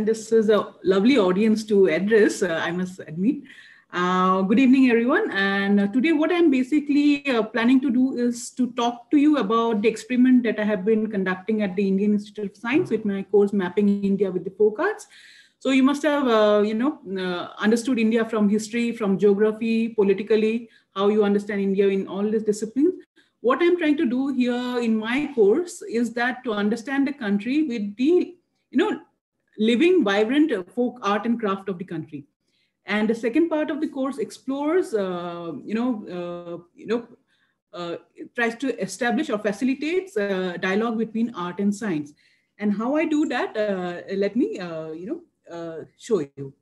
and this is a lovely audience to address, I must admit. Good evening, everyone. And today what I'm basically planning to do is to talk to you about the experiment that I have been conducting at the Indian Institute of Science with my course Mapping India with the Folk Arts. So you must have, understood India from history, from geography, politically, how you understand India in all these disciplines. What I'm trying to do here in my course is that to understand the country with the, living, vibrant folk art and craft of the country. And the second part of the course explores, it tries to establish or facilitates dialogue between art and science. And how I do that, let me, show you.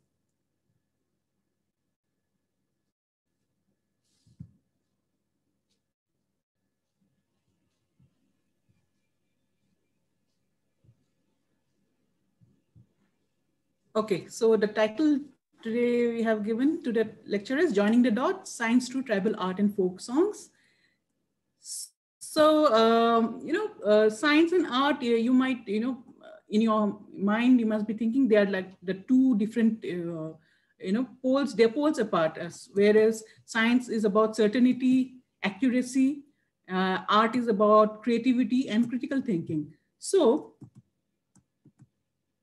Okay, so the title today we have given to the lecture is Joining the Dots, Science Through Tribal Art and Folk Songs. So, science and art, you might, in your mind, you must be thinking they are like the two different, poles, they're poles apart, whereas science is about certainty, accuracy, art is about creativity and critical thinking. So,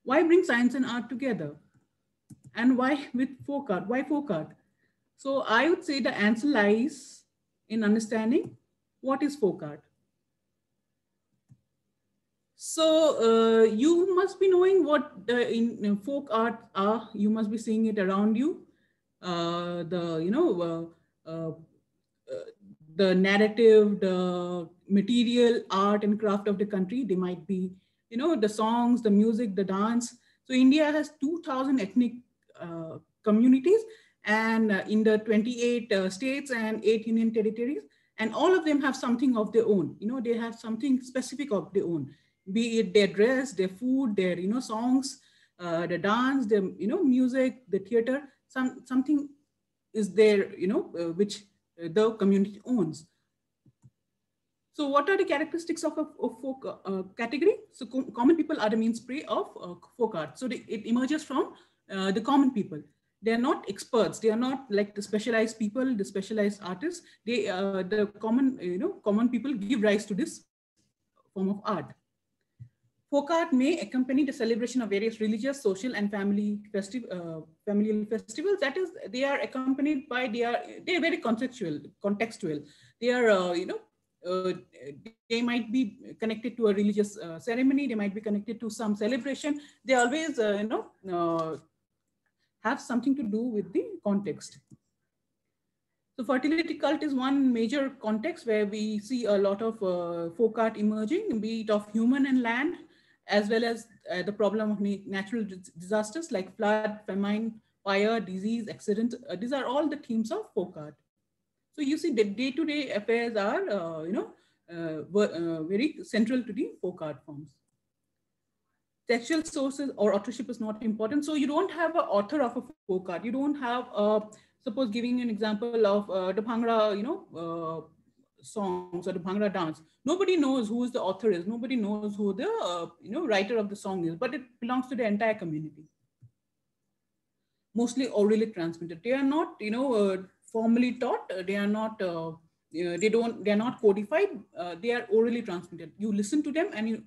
why bring science and art together? And why with folk art? Why folk art? So I would say the answer lies in understanding what is folk art. So you must be knowing what folk art are. You must be seeing it around you. The narrative, the material, art and craft of the country. They might be, the songs, the music, the dance. So India has 2,000 ethnic communities and in the 28 states and 8 union territories. And all of them have something of their own. They have something specific of their own, be it their dress, their food, their, songs, the dance, the, music, the theater, something is there, which the community owns. So what are the characteristics of a folk category? So common people are the mainstay of folk art. So it emerges from the common people. They are not experts. They are not like the specialized people, the specialized artists. They, the common people give rise to this form of art. Folk art may accompany the celebration of various religious, social, and familial festivals. That is, they are accompanied by, they are very contextual. They are, they might be connected to a religious ceremony. They might be connected to some celebration. They always, have something to do with the context. So fertility cult is one major context where we see a lot of folk art emerging, be it of human and land, as well as the problem of natural disasters like flood, famine, fire, disease, accident. These are all the themes of folk art. So you see the day-to-day affairs are, very central to the folk art forms. Textual sources or authorship is not important. So you don't have an author of a folk art. You don't have, suppose giving an example of the Bhangra, songs or the Bhangra dance. Nobody knows who is the author is. Nobody knows who the, writer of the song is, but it belongs to the entire community. Mostly orally transmitted. They are not, formally taught. They are not, they are not codified. They are orally transmitted. You listen to them and you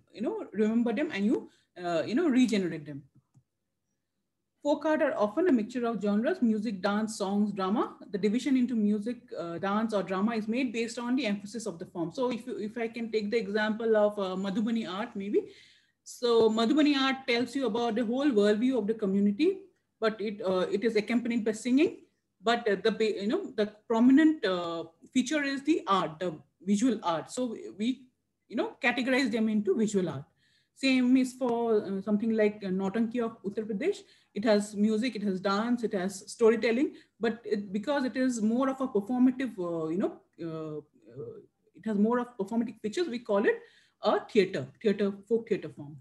remember them and you, regenerate them. Folk art are often a mixture of genres: music, dance, songs, drama. The division into music, dance, or drama is made based on the emphasis of the form. So if I can take the example of Madhubani art, maybe. So Madhubani art tells you about the whole worldview of the community, but it is accompanied by singing. But the prominent feature is the art, the visual art. So we categorize them into visual art. Same is for something like Nautanki of Uttar Pradesh. It has music, it has dance, it has storytelling, but because it is more of a performative, it has more of performative features, we call it a folk theater form.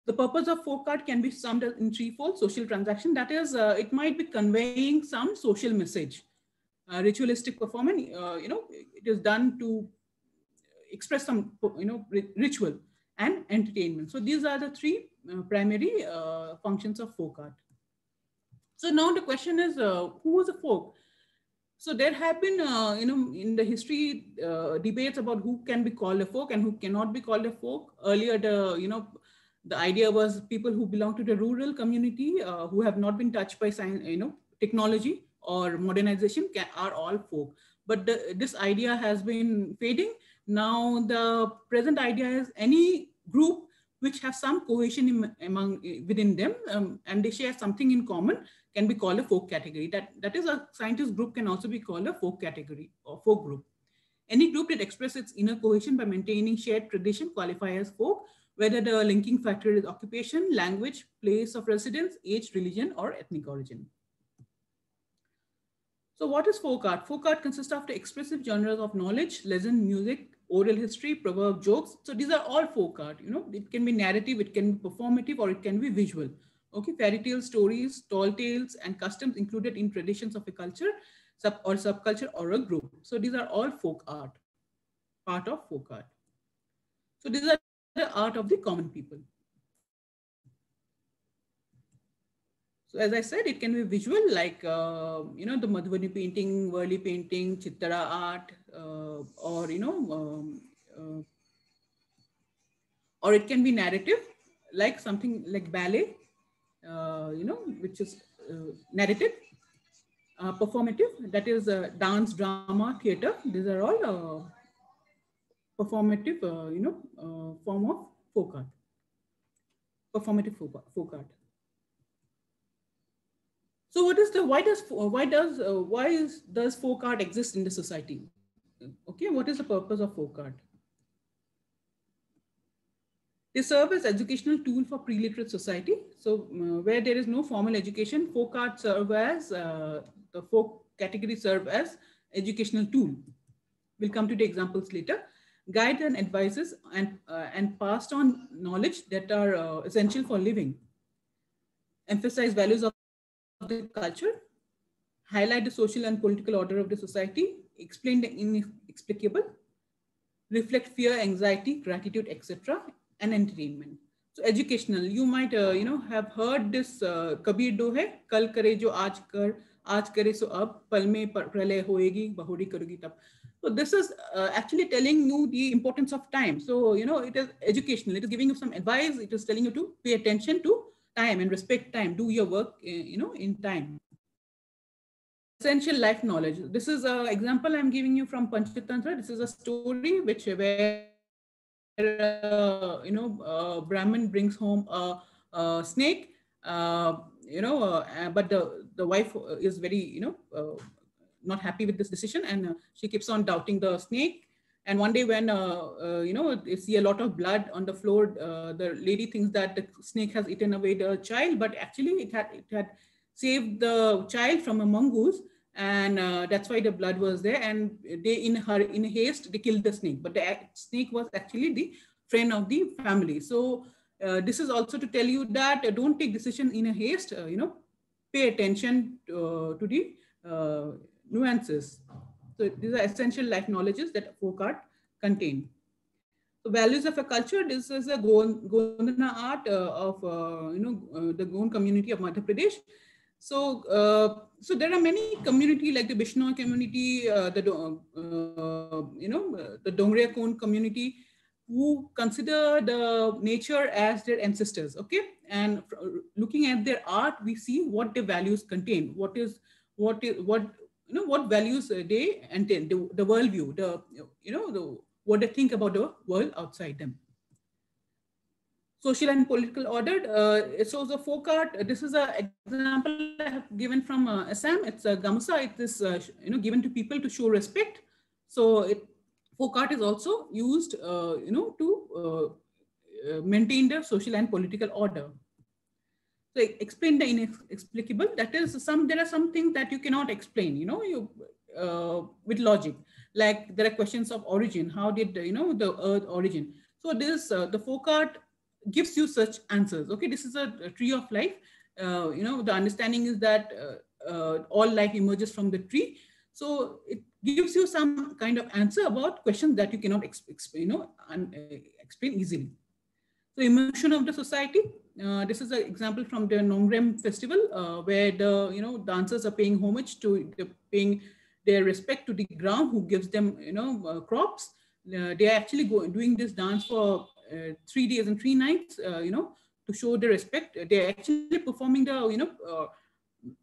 The purpose of folk art can be summed in threefold: social transaction, that is, it might be conveying some social message. Ritualistic performance, it is done to express some, ritual. and entertainment. So these are the three primary functions of folk art. So now the question is, who was a folk? So there have been, in the history, debates about who can be called a folk and who cannot be called a folk. Earlier, the idea was people who belong to the rural community, who have not been touched by science, technology or modernization, are all folk. But this idea has been fading. Now the present idea is any group which has some cohesion among within them, and they share something in common, can be called a folk category. That is, a scientist group can also be called a folk category or folk group. Any group that expresses its inner cohesion by maintaining shared tradition qualify as folk, whether the linking factor is occupation, language, place of residence, age, religion, or ethnic origin. So what is folk art? Folk art consists of the expressive genres of knowledge, legend, music, oral history, proverb, jokes. So these are all folk art. It can be narrative, it can be performative, or it can be visual. Okay, fairy tales, stories, tall tales, and customs included in traditions of a culture, subculture, or a group. So these are all folk art, part of folk art. So these are the art of the common people. So as I said, it can be visual, like, the Madhubani painting, Worli painting, Chittara art, or it can be narrative, like something like ballet, which is narrative, performative, that is dance, drama, theater. These are all performative, form of folk art, performative folk art. So why does folk art exist in the society? Okay, what is the purpose of folk art? They serve as educational tool for pre-literate society. So where there is no formal education, folk art serve as the folk category serve as educational tool. We'll come to the examples later. Guide and advises and passed on knowledge that are essential for living. Emphasize values of the culture, highlight the social and political order of the society, explain the inexplicable, reflect fear, anxiety, gratitude, etc., and entertainment. So educational, you might have heard this Kabir Dohe, kal kare jo aaj kare so ab, pal mein pralay hoegi, bahuri karugi tab. So this is actually telling you the importance of time. So it is educational. It is giving you some advice. It is telling you to pay attention to time and respect time. Do your work, in time. Essential life knowledge. This is an example I'm giving you from Panchatantra. This is a story where Brahmin brings home a snake, but the wife is very not happy with this decision, and she keeps on doubting the snake. And one day when they see a lot of blood on the floor, the lady thinks that the snake has eaten away the child, but actually it had saved the child from a mongoose, and that's why the blood was there. And they, in haste, they killed the snake, but the snake was actually the friend of the family. So this is also to tell you that don't take decision in a haste. Pay attention to the nuances. So these are essential life knowledges that folk art contain. So values of a culture. This is a Gondana art of the Gond community of Madhya Pradesh. So there are many community like the Bishnoi community, the Dongria Kond community, who consider the nature as their ancestors. Okay, and looking at their art, we see what the values contain. What values they entail, the worldview, what they think about the world outside them. Social and political order. So the folk art, this is an example I have given from Assam. It's a gamusa. It is given to people to show respect. So folk art is also used to maintain the social and political order. So explain the inexplicable. That is, there are some things that you cannot explain, with logic. Like there are questions of origin. How did the earth origin? So this the folk art gives you such answers. Okay, this is a tree of life. The understanding is that all life emerges from the tree. So it gives you some kind of answer about questions that you cannot explain easily. So emotion of the society. This is an example from the Nongrem festival, where the dancers are paying homage to paying their respect to the ground who gives them crops. They are actually doing this dance for 3 days and 3 nights. To show the respect. They are actually performing the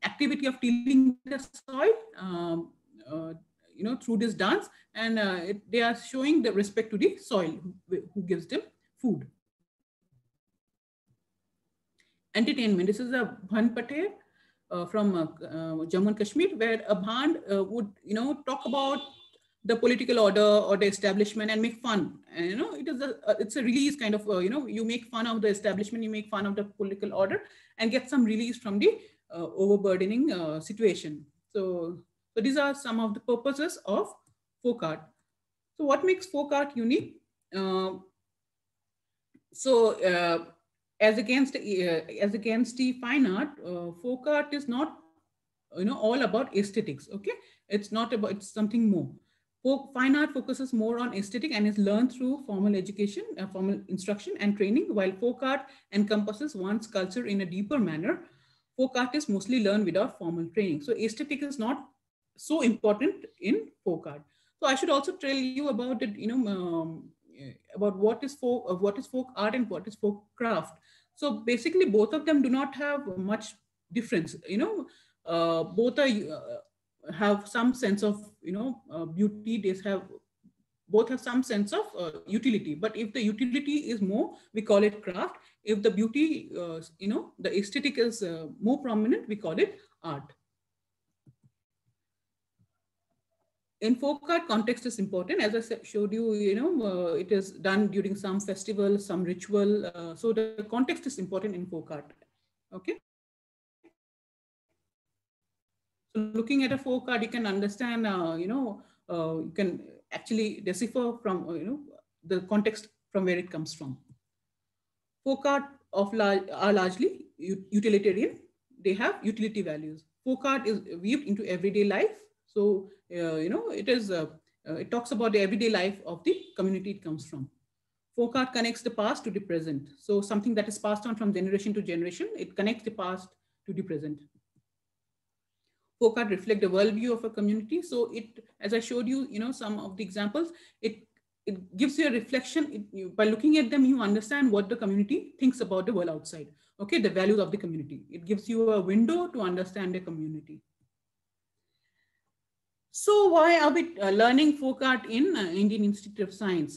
activity of tilling the soil. Through this dance, and they are showing the respect to the soil who gives them food. Entertainment. This is a Bhan Patel from Jammu and Kashmir, where a Bhan would talk about the political order or the establishment and make fun. And, it's a release kind of you make fun of the establishment, you make fun of the political order, and get some release from the overburdening situation. So these are some of the purposes of folk art. So what makes folk art unique? So as against the fine art, folk art is not all about aesthetics. Okay, it's not about, it's something more. Fine art focuses more on aesthetic and is learned through formal education, formal instruction and training, while folk art encompasses one's culture in a deeper manner. Folk art is mostly learned without formal training. So aesthetic is not so important in folk art. So I should also tell you about it, about what is folk art and what is folk craft. So basically, both of them do not have much difference. Both are have some sense of beauty. They have both have some sense of utility. But if the utility is more, we call it craft. If the beauty, the aesthetic is more prominent, we call it art. In folk art, context is important. As I showed you, it is done during some festival, some ritual. So the context is important in folk art. Okay. So looking at a folk art, you can understand, you can actually decipher from, the context from where it comes from. Folk art are largely utilitarian. They have utility values. Folk art is weaved into everyday life. So, it talks about the everyday life of the community it comes from. Folk art connects the past to the present. So something that is passed on from generation to generation, it connects the past to the present. Folk art reflect the worldview of a community. So it, as I showed you, some of the examples, it gives you a reflection. By looking at them, you understand what the community thinks about the world outside. Okay, the values of the community. It gives you a window to understand the community. So why are we learning folk art in Indian Institute of Science?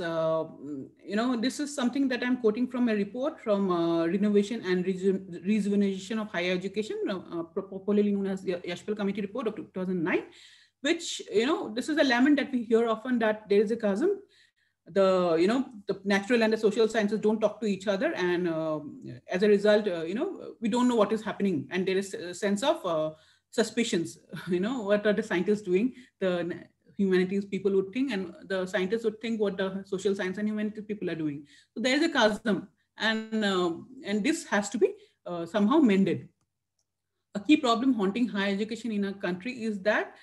This is something that I'm quoting from a report from Renovation and Rejuvenation of Higher Education, popularly known as the Yashpal Committee report of 2009, which, this is a lament that we hear often, that there is a chasm. The natural and the social sciences don't talk to each other. And as a result, we don't know what is happening. And there is a sense of suspicions, what are the scientists doing? The humanities people would think, and the scientists would think what the social science and humanities people are doing. So there is a chasm, and this has to be somehow mended. A key problem haunting higher education in our country is that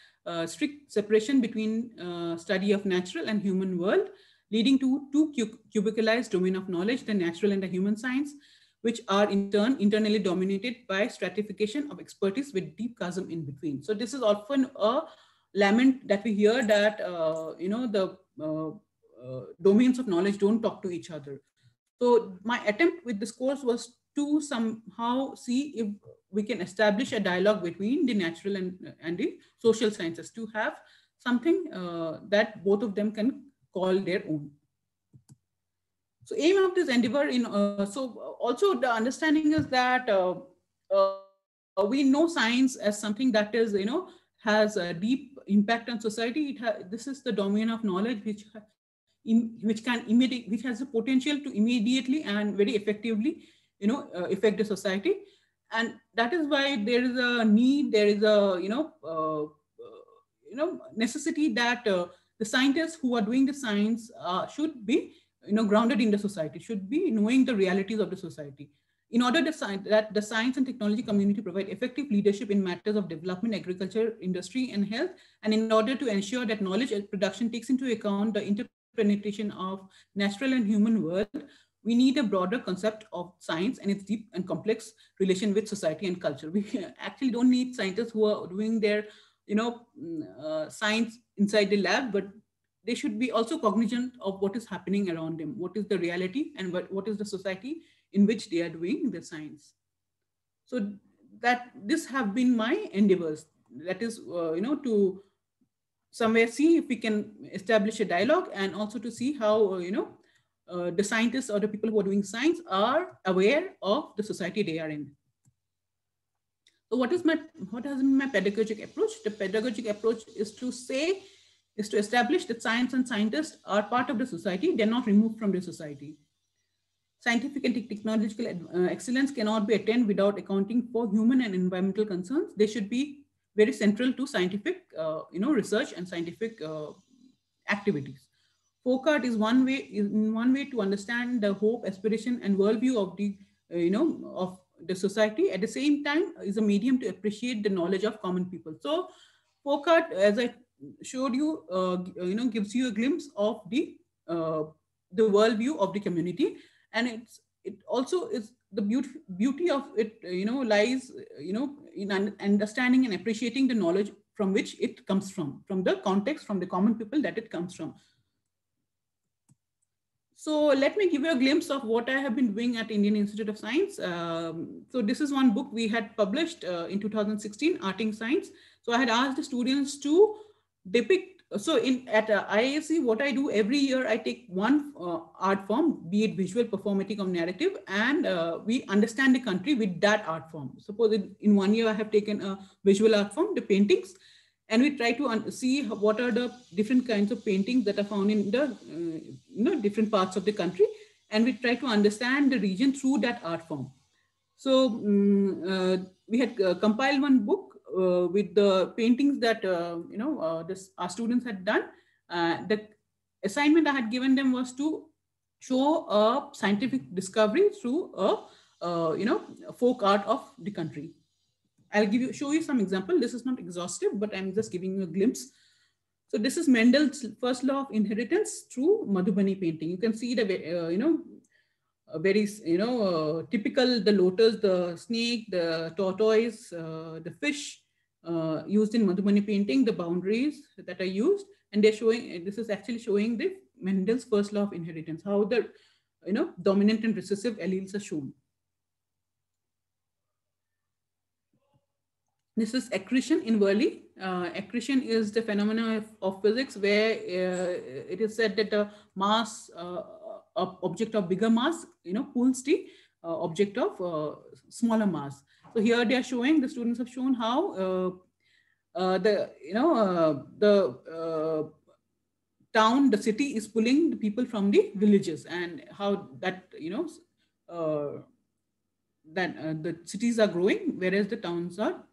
strict separation between study of natural and human world, leading to two cubicalized domain of knowledge, the natural and the human science, which are in turn internally dominated by stratification of expertise with deep chasm in between. So this is often a lament that we hear, that the domains of knowledge don't talk to each other. So my attempt with this course was to somehow see if we can establish a dialogue between the natural and the social sciences, to have something that both of them can call their own. So aim of this endeavor so also the understanding is that we know science as something that is, has a deep impact on society. This is the domain of knowledge which has the potential to immediately and very effectively, affect the society. And that is why there is a need, there is a, necessity that the scientists who are doing the science should be, grounded in the society, should be knowing the realities of the society. In order that the science and technology community provide effective leadership in matters of development, agriculture, industry, and health, and in order to ensure that knowledge production takes into account the interpenetration of natural and human world, we need a broader concept of science and its deep and complex relation with society and culture. We actually don't need scientists who are doing their, science inside the lab, but they should be also cognizant of what is happening around them, what is the reality, and what is the society in which they are doing the science. So that this have been my endeavors. That is, to somewhere see if we can establish a dialogue, and also to see how, the scientists or the people who are doing science are aware of the society they are in. So what has been my pedagogic approach? The pedagogic approach is to establish that science and scientists are part of the society. They're not removed from the society. Scientific and technological excellence cannot be attained without accounting for human and environmental concerns. They should be very central to scientific, research and scientific activities. Folk art is one way to understand the hope, aspiration, and worldview of the, of the society. At the same time, is a medium to appreciate the knowledge of common people. So, folk art, as I showed you, gives you a glimpse of the worldview of the community, and it also is the beauty of it, lies, in understanding and appreciating the knowledge from which it comes from the context, from the common people that it comes from. So let me give you a glimpse of what I have been doing at Indian Institute of Science. So this is one book we had published in 2016, Arting Science. So I had asked the students to depict. So at IISc, what I do every year, I take one art form, be it visual, performative, or narrative, and we understand the country with that art form. Suppose in 1 year, I have taken a visual art form, the paintings, and we try to see what are the different kinds of paintings that are found in the different parts of the country, and we try to understand the region through that art form. So we had compiled one book with the paintings that our students had done. The assignment I had given them was to show a scientific discovery through a folk art of the country. I'll show you some example. This is not exhaustive, but I'm just giving you a glimpse. So this is Mendel's first law of inheritance through Madhubani painting. You can see the very typical, the lotus, the snake, the tortoise, the fish used in Madhubani painting, the boundaries that are used, and they're showing. This is actually showing the Mendel's first law of inheritance, how the dominant and recessive alleles are shown. This is accretion in Worley. Accretion is the phenomena of physics where it is said that the mass, object of bigger mass, pulls the object of smaller mass. So here they are showing, the students have shown how the town, the city is pulling the people from the villages, and how that the cities are growing, whereas the towns are.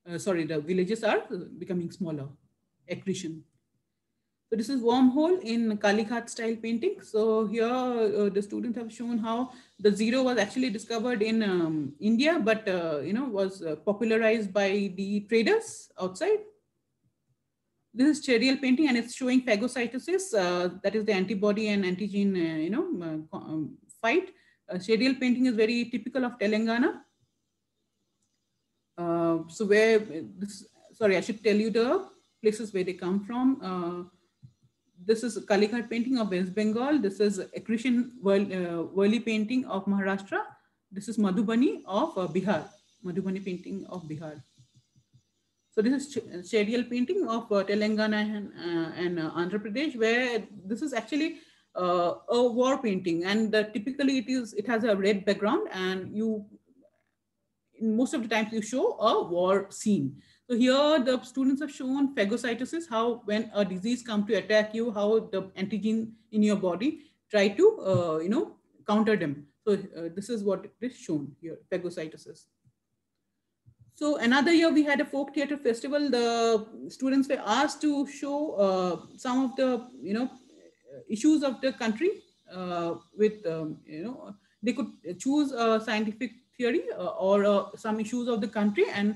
The villages are becoming smaller, accretion. So this is wormhole in Kalighat style painting. So here the students have shown how the zero was actually discovered in India, but was popularized by the traders outside. This is Cherial painting, and it's showing phagocytosis, that is the antibody and antigen fight. Cherial painting is very typical of Telangana. So where I should tell you the places where they come from. This is Kalighat painting of West Bengal. This is accretion Worli painting of Maharashtra. This is Madhubani of Bihar. Madhubani painting of Bihar. So this is Cherial painting of Telangana and Andhra Pradesh, where this is actually a war painting, and typically it has a red background, and most of the times you show a war scene. So here the students have shown phagocytosis, how when a disease comes to attack you, how the antigen in your body try to counter them. So this is what is shown here, phagocytosis. So another year we had a folk theater festival. The students were asked to show some of the issues of the country with they could choose a scientific theory or some issues of the country, and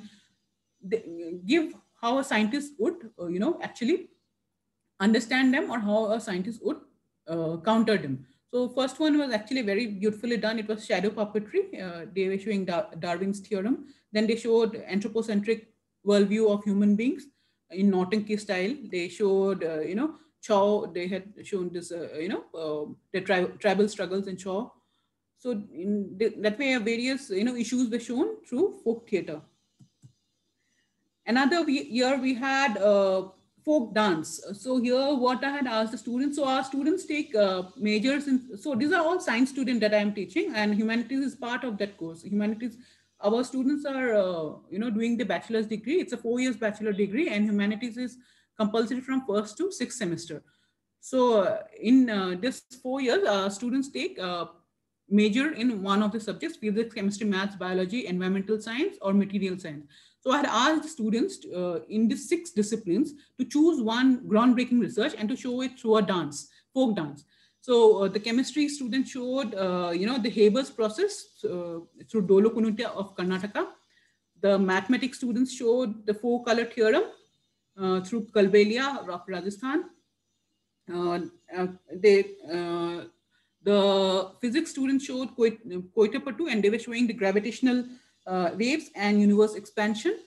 give how a scientist would actually understand them, or how a scientist would counter them. So first one was actually very beautifully done. It was shadow puppetry. They were showing Darwin's theorem. Then they showed anthropocentric worldview of human beings in Naughton style. They showed, Chow. They had shown this, the tribal struggles in Chow. So that way, various issues were shown through folk theater. Another year we had folk dance. So here what I had asked the students, so our students take majors in, so these are all science students that I am teaching, and humanities is part of that course. Humanities, our students are, doing the bachelor's degree. It's a 4 years bachelor degree, and humanities is compulsory from first to sixth semester. So in this 4 years, students take major in one of the subjects: physics, chemistry, maths, biology, environmental science, or material science. So I had asked students in these 6 disciplines to choose one groundbreaking research and to show it through a dance, folk dance. So the chemistry student showed, the Haber's process through Dolo Kunutia of Karnataka. The mathematics students showed the 4-color theorem through Kalbelia of Rajasthan. Uh, uh, they the physics students showed Koitapattu, and they were showing the gravitational waves and universe expansion.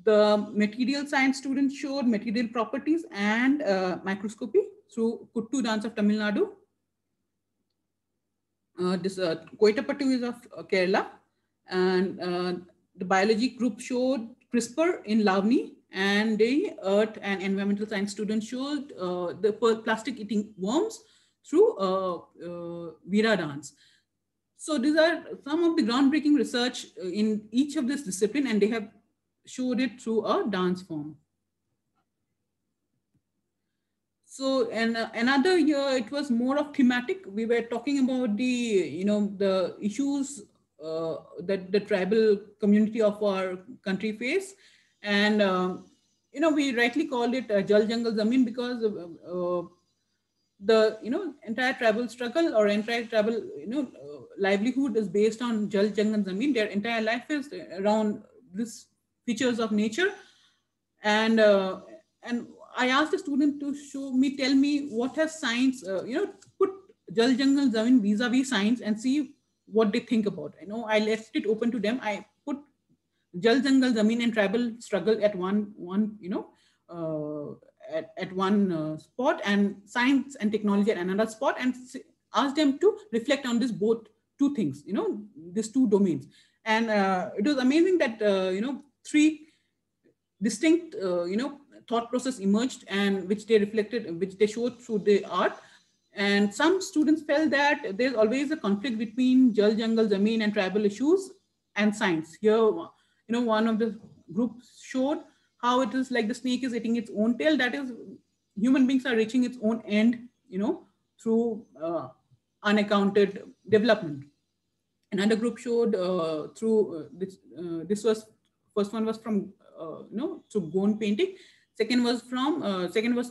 The material science students showed material properties and microscopy through Kuttu dance of Tamil Nadu. This Koitapattu is of Kerala, and the biology group showed CRISPR in Lavani, and the earth and environmental science students showed the plastic eating worms through Veera dance. So these are some of the groundbreaking research in each of this discipline, and they have showed it through a dance form. So, and another year, it was more of thematic. We were talking about the issues that the tribal community of our country face. And, we rightly called it Jal Jangal Zameen, because the entire tribal struggle or entire tribal livelihood is based on Jal Jangal Zameen. Their entire life is around these features of nature. And I asked the student to tell me what has science, put Jal Jangal Zameen vis-a-vis science and see what they think about. I left it open to them. I put Jal Jangal Zameen and tribal struggle at one at one spot, and science and technology at another spot, and ask them to reflect on this both two things, these two domains. And it was amazing that 3 distinct thought process emerged, and which they reflected, which they showed through the art. And some students felt that there's always a conflict between Jal Jangal Zameen and tribal issues and science. Here, one of the groups showed how it is like the snake is eating its own tail. That is, human beings are reaching its own end, through unaccounted development. Another group showed through this was, first one was from through Gone painting. Second was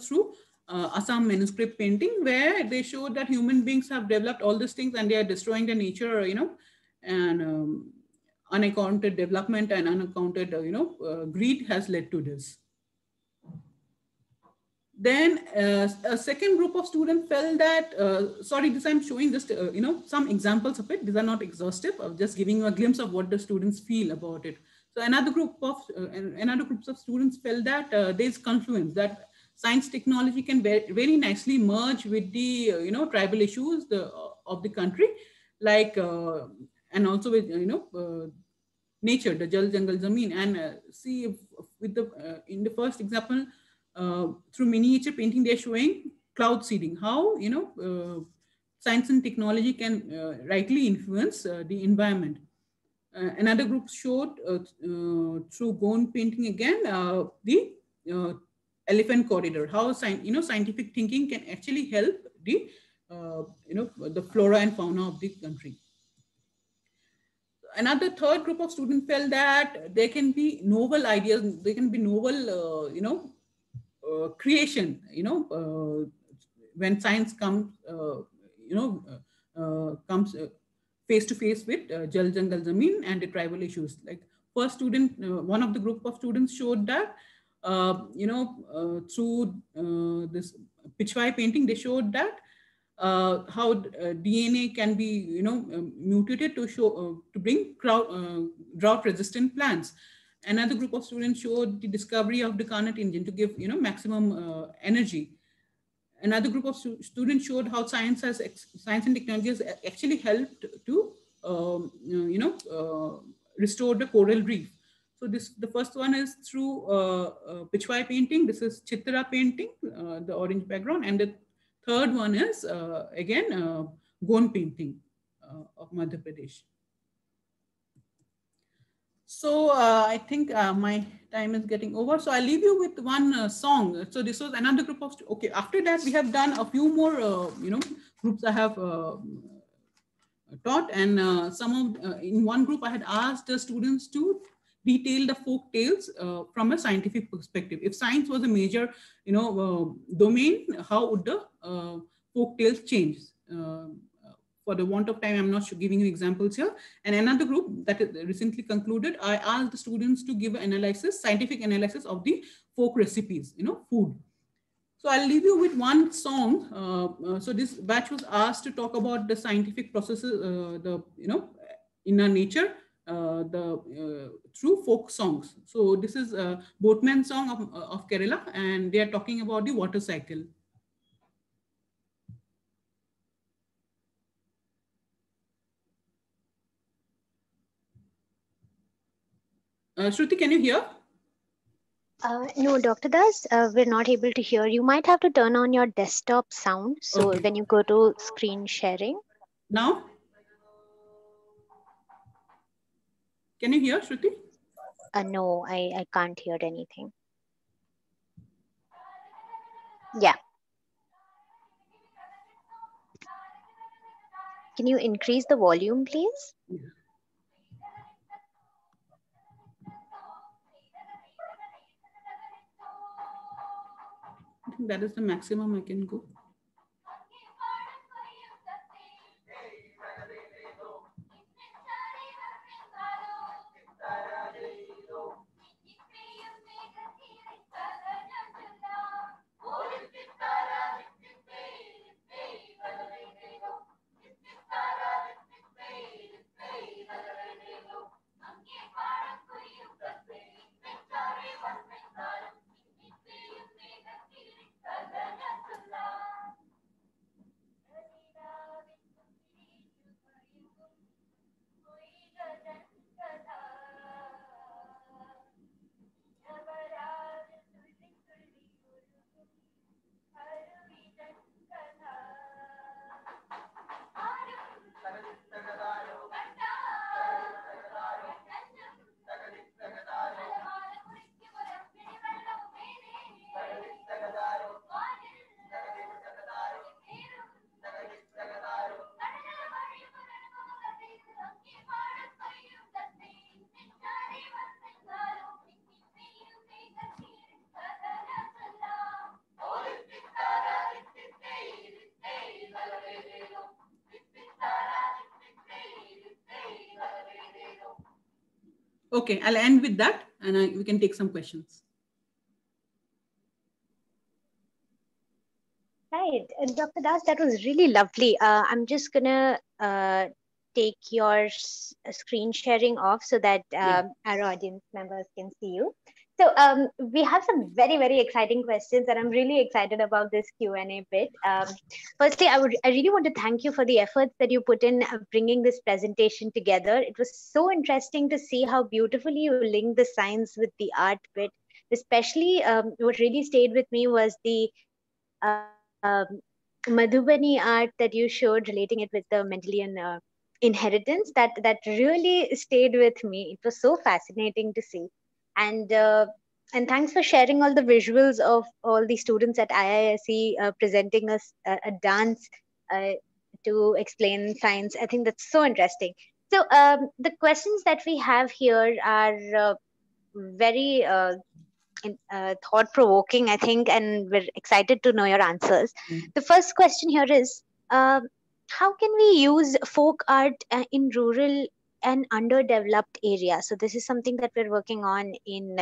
through Assam manuscript painting, where they showed that human beings have developed all these things and they are destroying the nature, and unaccounted development and unaccounted, greed has led to this. Then a second group of students felt that, sorry, this I'm showing just, some examples of it. These are not exhaustive. I'm just giving you a glimpse of what the students feel about it. So another groups of students felt that there's confluence, that science technology can very nicely merge with the, tribal issues of the country, like, and also with, nature, the Jal Jangal Zameen. And see if with the, in the first example, through miniature painting, they're showing cloud seeding, how, science and technology can rightly influence the environment. Another group showed through Gone painting again, the elephant corridor, how scientific thinking can actually help the, the flora and fauna of the country. Another third group of students felt that there can be novel ideas, there can be novel, creation, when science comes, comes face to face with Jal Jangal Zameen and the tribal issues. Like first student, one of the group of students showed that, through this Pichwai painting, they showed that how DNA can be, mutated to show to bring drought-resistant plants. Another group of students showed the discovery of the Carnot engine to give, maximum energy. Another group of students showed how science and technology has actually helped to, restore the coral reef. So the first one is through Pichwai painting. This is Chitra painting, the orange background, and the third one is again Gond painting of Madhya Pradesh. So I think my time is getting over. So I'll leave you with one song. So this was another group of, okay, after that we have done a few more, groups I have taught. And some of, in one group I had asked the students to detail the folk tales from a scientific perspective. If science was a major, domain, how would the folk tales change? For the want of time, I'm not giving you examples here. And another group that recently concluded, I asked the students to give analysis, scientific analysis of the folk recipes, food. So I'll leave you with one song. So this batch was asked to talk about the scientific processes, the inner nature, through folk songs. So this is a boatman song of Kerala, and they are talking about the water cycle. Shruti, can you hear? No, Dr. Das, we're not able to hear. You might have to turn on your desktop sound. So Okay. when you go to screen sharing. Now? Can you hear, Shruti? No, I can't hear anything. Yeah. Can you increase the volume, please? Yeah. I think that is the maximum I can go. Okay, I'll end with that, and we can take some questions. Right. Dr. Das, that was really lovely. I'm just going to take your screen sharing off so that our audience members can see you. So we have some very, very exciting questions, and I'm really excited about this Q&A bit. Firstly, I really want to thank you for the efforts that you put in bringing this presentation together. It was so interesting to see how beautifully you linked the science with the art bit. Especially, what really stayed with me was the Madhubani art that you showed, relating it with the Mendelian inheritance. That really stayed with me. It was so fascinating to see, and thanks for sharing all the visuals of all the students at IISc presenting us a dance uh, to explain science. I think that's so interesting. So the questions that we have here are very thought provoking, I think, and we're excited to know your answers. The first question here is, how can we use folk art in rural and underdeveloped areas? So this is something that we're working on in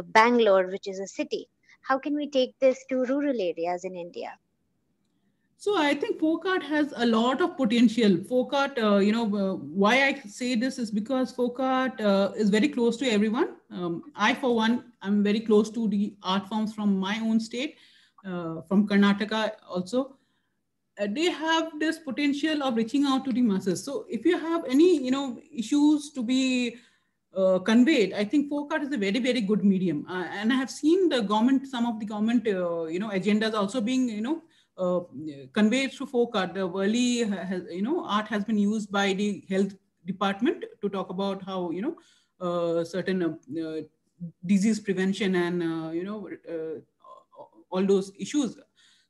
Bangalore, which is a city. How can we take this to rural areas in India? So I think folk art has a lot of potential. Folk art, why I say this is because folk art is very close to everyone. I, for one, I'm very close to the art forms from my own state, from Karnataka also. They have this potential of reaching out to the masses. So if you have any, issues to be conveyed, I think folk art is a very, very good medium. And I have seen the government, some of the government, agendas also being, uh, conveyed through folk art. The early, art has been used by the health department to talk about how, certain disease prevention and, all those issues.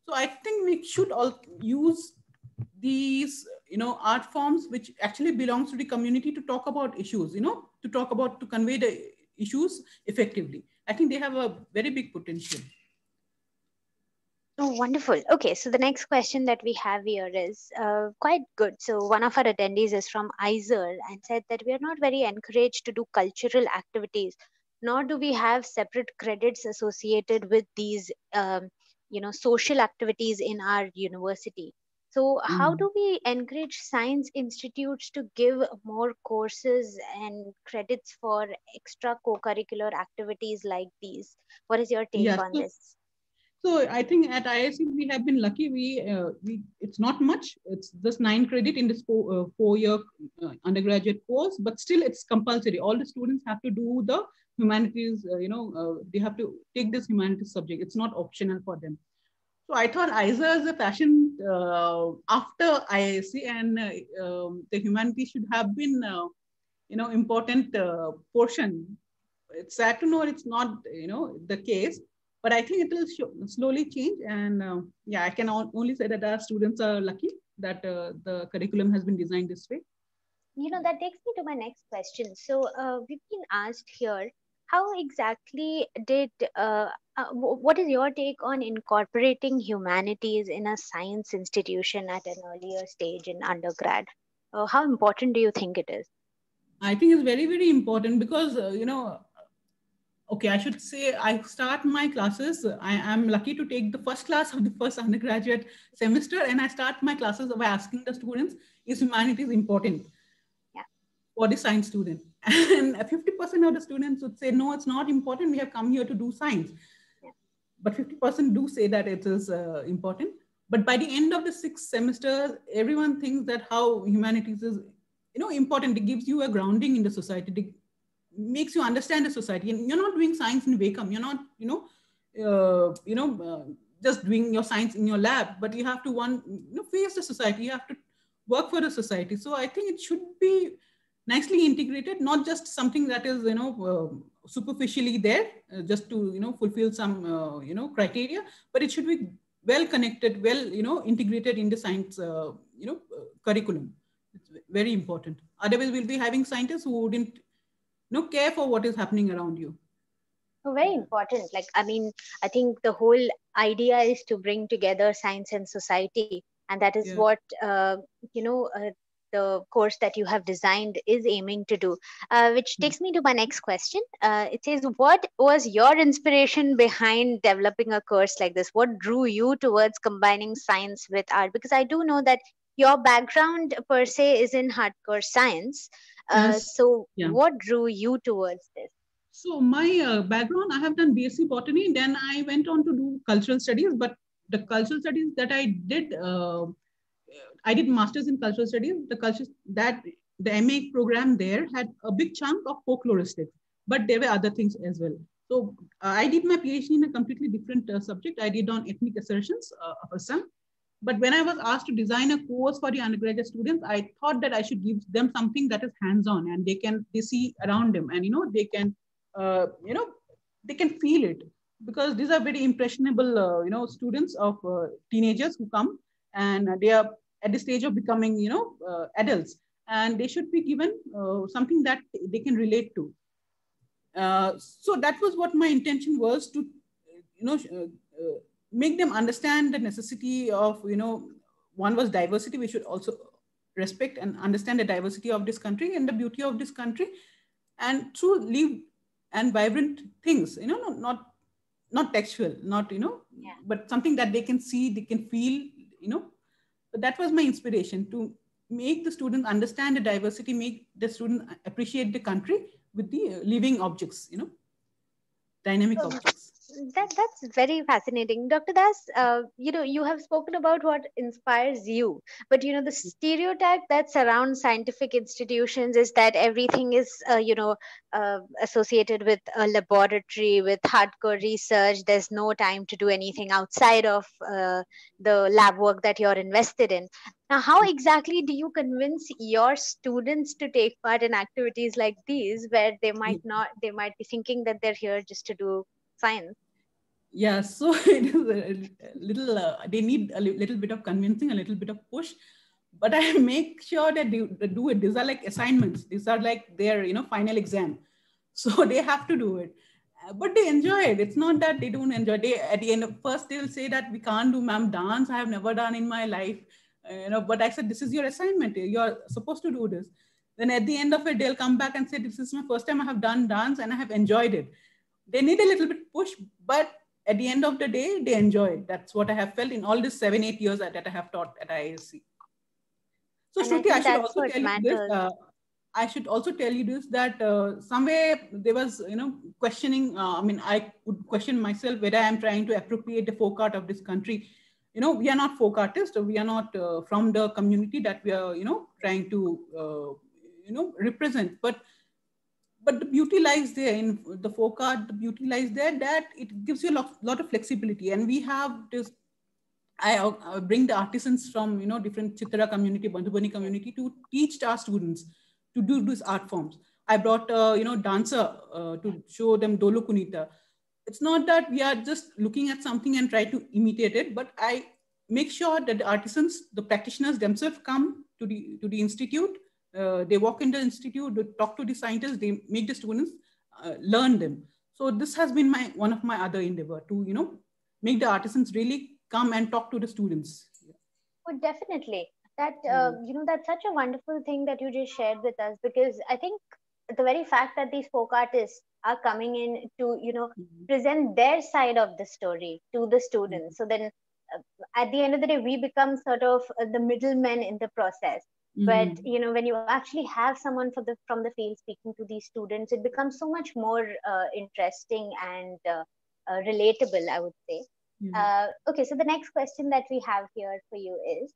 So I think we should all use these, art forms which actually belongs to the community to talk about issues, to convey the issues effectively. I think they have a very big potential. Oh, wonderful. Okay, so the next question that we have here is quite good. So, one of our attendees is from ISER and said that we are not very encouraged to do cultural activities, nor do we have separate credits associated with these, social activities in our university. So, how Mm. do we encourage science institutes to give more courses and credits for extra co curricular activities like these? What is your take Yes. on this? So I think at IISc we have been lucky. We it's not much. It's just 9 credit in this 4 year undergraduate course, but still it's compulsory. All the students have to do the humanities. They have to take this humanities subject. It's not optional for them. So I thought ISA is a passion after IISc, and the humanities should have been important portion. It's sad to know it's not the case, but I think it will slowly change. And yeah, I can only say that our students are lucky that the curriculum has been designed this way. That takes me to my next question. So we've been asked here, how exactly did what is your take on incorporating humanities in a science institution at an earlier stage in undergrad? How important do you think it is? I think it's very, very important because okay, I should say I start my classes. I am lucky to take the first class of the first undergraduate semester, and I start my classes by asking the students, is humanities important Yeah. for the science student? And 50% of the students would say, no, it's not important. We have come here to do science. Yeah. But 50% do say that it is important. But by the end of the 6 semesters, everyone thinks that how humanities is, important. It gives you a grounding in the society. It makes you understand the society. And you're not doing science in vacuum. You're not, just doing your science in your lab, but you have to face the society. You have to work for the society. So I think it should be nicely integrated, not just something that is, superficially there just to, fulfill some, criteria, but it should be well connected, well, integrated in the science, curriculum. It's very important. Otherwise, we'll be having scientists who wouldn't, care for what is happening around you. Oh, very important. Like, I mean, I think the whole idea is to bring together science and society, and that is Yeah. what you know. The course that you have designed is aiming to do. Which takes me to my next question. It says, what was your inspiration behind developing a course like this? What drew you towards combining science with art? Because I do know that your background per se is in hardcore science. Yes. So, Yeah. what drew you towards this? So my background, I have done BSc botany. Then I went on to do cultural studies. But the cultural studies that I did masters in cultural studies. The MA program there had a big chunk of folkloristics, but there were other things as well. So I did my PhD in a completely different subject. I did on ethnic assertions of Assam. But when I was asked to design a course for the undergraduate students, I thought that I should give them something that is hands-on and they see around them, and they can uh, you know they can feel it, because these are very impressionable students of teenagers who come, and they are at the stage of becoming adults, and they should be given something that they can relate to. So that was what my intention was, to make them understand the necessity of, one was diversity. We should also respect and understand the diversity of this country and the beauty of this country, and through live and vibrant things, not textual, not Yeah. but something that they can see, they can feel, So that was my inspiration, to make the student understand the diversity, make the student appreciate the country with the living objects, dynamic So objects. that's very fascinating, Dr. Das. You have spoken about what inspires you, but the stereotype that surrounds scientific institutions is that everything is associated with a laboratory, with hardcore research. There's no time to do anything outside of the lab work that you're invested in. Now, how exactly do you convince your students to take part in activities like these, where they might be thinking that they're here just to do science? Yeah, so it is a little, they need a little bit of convincing, a little bit of push, but I make sure that they do it. These are like assignments. These are like their, final exam. So they have to do it. But they enjoy it. It's not that they don't enjoy it. They, at the end of first, they'll say that we can't do, ma'am, dance. I have never done in my life. But I said, this is your assignment. You're supposed to do this. Then at the end of it, they'll come back and say, this is my first time I have done dance and I have enjoyed it. They need a little bit push, but at the end of the day, they enjoy it. That's what I have felt in all these 7, 8 years that I have taught at IISc. So And I Shruti, I think should that's also what tell you this. matters. I should also tell you this, that somewhere there was, questioning. I mean, I would question myself whether I'm trying to appropriate the folk art of this country. We are not folk artists. We are not from the community that we are, trying to, represent. But the beauty lies there in the folk art. The beauty lies there that it gives you a lot of flexibility, and we have this. I bring the artisans from different Chitra community, Bandhubani community to teach our students to do these art forms. I brought dancer to show them Dolo Kunita. It's not that we are just looking at something and try to imitate it, but I make sure that the artisans, the practitioners themselves come to the institute. They walk in the institute, they talk to the scientists, they make the students learn them. So this has been one of my other endeavor to make the artisans really come and talk to the students. Oh, definitely. That Yeah. that's such a wonderful thing that you just shared with us, because I think the very fact that these folk artists are coming in to Mhm. present their side of the story to the Mhm. students, so then at the end of the day we become sort of the middlemen in the process. But Mhm. when you actually have someone from the field speaking to these students, it becomes so much more interesting and relatable, I would say. Yeah. Okay, so the next question that we have here for you is,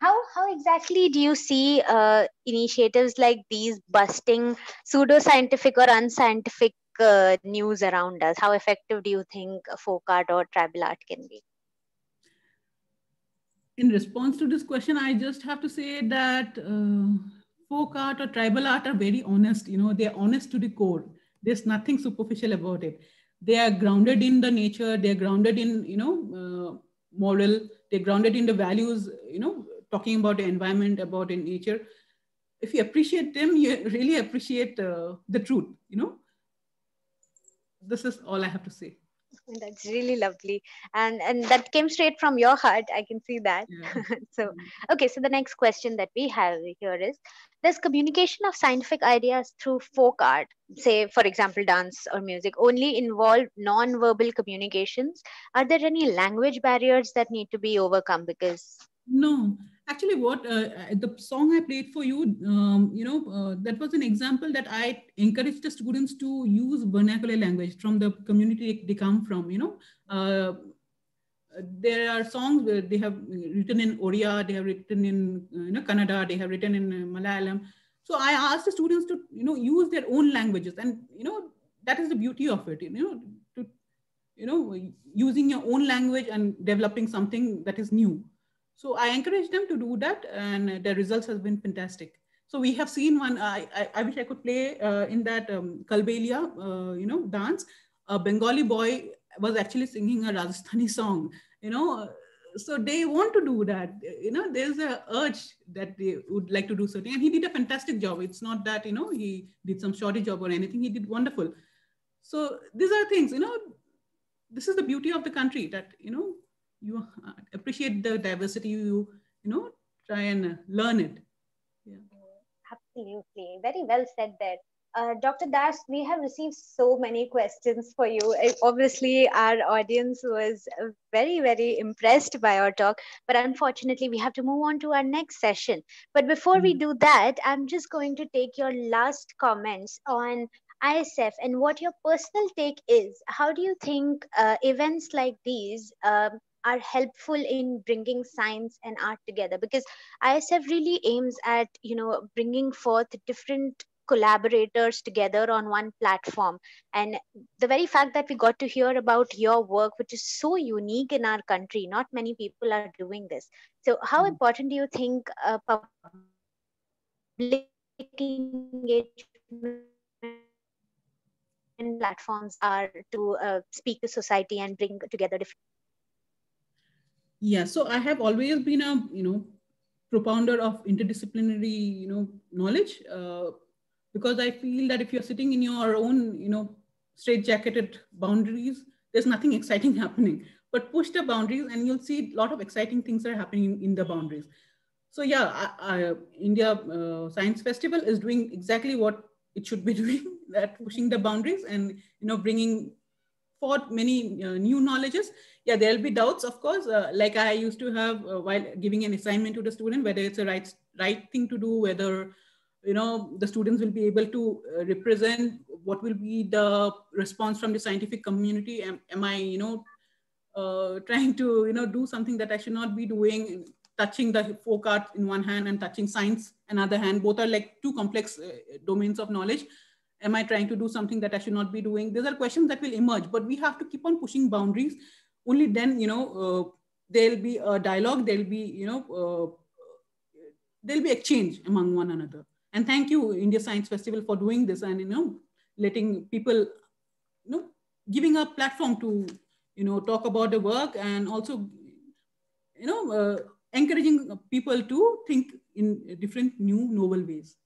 how exactly do you see initiatives like these busting pseudoscientific or unscientific news around us? How effective do you think folk art or tribal art can be? In response to this question, I just have to say that folk art or tribal art are very honest. They're honest to the core. There's nothing superficial about it. They are grounded in the nature. They're grounded in, moral. They're grounded in the values, talking about the environment, about the nature. If you appreciate them, you really appreciate the truth. This is all I have to say. That's really lovely, and that came straight from your heart. I can see that. Yeah. So, okay. So the next question that we have here is: does communication of scientific ideas through folk art, say for example dance or music, only involve non-verbal communications? Are there any language barriers that need to be overcome? Because No, actually, what the song I played for you, that was an example that I encouraged the students to use vernacular language from the community they come from. There are songs where they have written in Odia, they have written in Kannada, they have written in Malayalam. So I asked the students to use their own languages, and that is the beauty of it. To using your own language and developing something that is new. So I encourage them to do that, and the results has been fantastic. So we have seen one. I wish I could play in that Kalbelia, dance. A Bengali boy was actually singing a Rajasthani song. You know, so they want to do that. There's a urge that they would like to do something, and he did a fantastic job. It's not that he did some shoddy job or anything. He did wonderful. So these are things. This is the beauty of the country, that you appreciate the diversity, try and learn it. Yeah. absolutely, very well said there. Dr. Das, we have received so many questions for you. Obviously, our audience was very, very impressed by our talk, but unfortunately, we have to move on to our next session. But before we do that, I'm just going to take your last comments on ISF and what your personal take is. How do you think events like these are helpful in bringing science and art together? Because ISF really aims at, bringing forth different collaborators together on one platform, and the very fact that we got to hear about your work, which is so unique in our country, not many people are doing this. So how important do you think public engagement platforms are to speak to society and bring together different? Yeah, so I have always been a propounder of interdisciplinary knowledge, because I feel that if you're sitting in your own straitjacketed boundaries, there's nothing exciting happening. But push the boundaries, and you'll see a lot of exciting things are happening in the boundaries. So yeah, India Science Festival is doing exactly what it should be doing, that pushing the boundaries and bringing forth many new knowledges. Yeah, there'll be doubts, of course, like I used to have while giving an assignment to the student, whether it's a right thing to do, whether the students will be able to represent, what will be the response from the scientific community. Am I trying to do something that I should not be doing, touching the folk art in one hand and touching science another hand? Both are like two complex domains of knowledge. Am I trying to do something that I should not be doing? These are questions that will emerge, but we have to keep on pushing boundaries. Only then there'll be a dialogue, there'll be exchange among one another. And thank you, India Science Festival, for doing this, and letting people, giving a platform to talk about the work, and also encouraging people to think in different new novel ways.